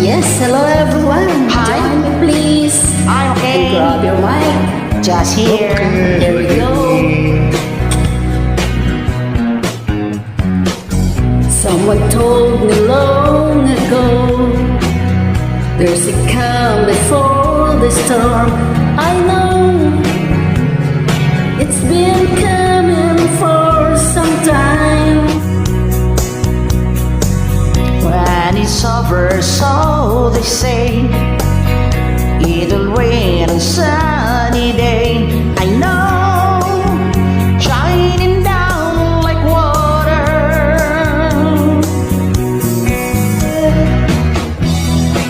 Yes, hello everyone. Hi. Join me please. I'm okay. Grab your mic. Just here. Here we go. Someone told me long ago, there's a calm before the storm. I know it's been coming for some time. When it's over, so they say, it'll rain on sunny day. I know, shining down like water.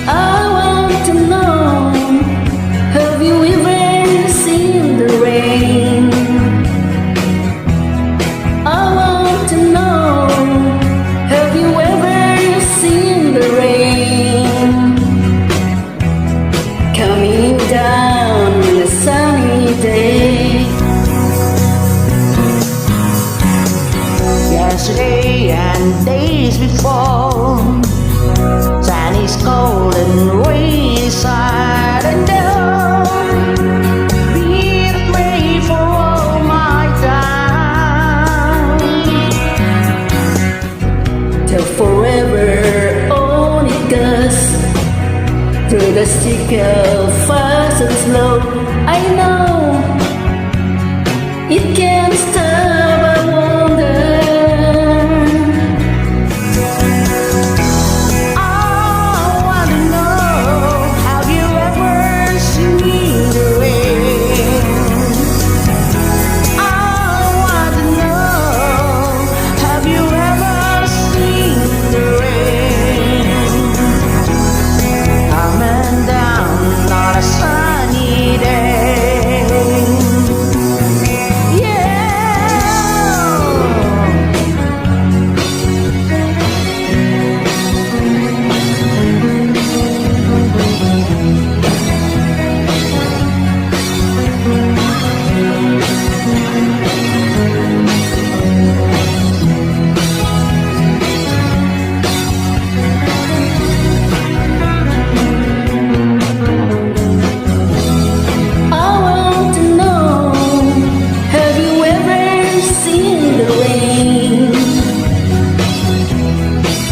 I want to know, have you ever seen the rain? I want to know, have you ever seen the rain coming down on a sunny day? Yesterday and days before, sun is cold and rain is hard and down. Be the way for all my time. Till forever on it goes, through the sticker fast and slow. I know it can't stop, I wonder. I wanna know, have you ever seen the rain? I wanna know, have you ever seen the rain coming down on a sunny day? Yeah. I want to know, have you ever seen the rain?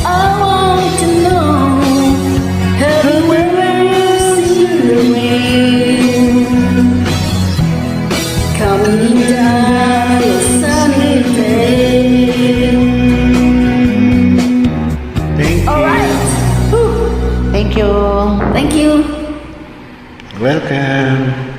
I want to know, have you ever seen the rain coming down a sunny day? Thank you. Alright, Thank you. thank you. Welcome.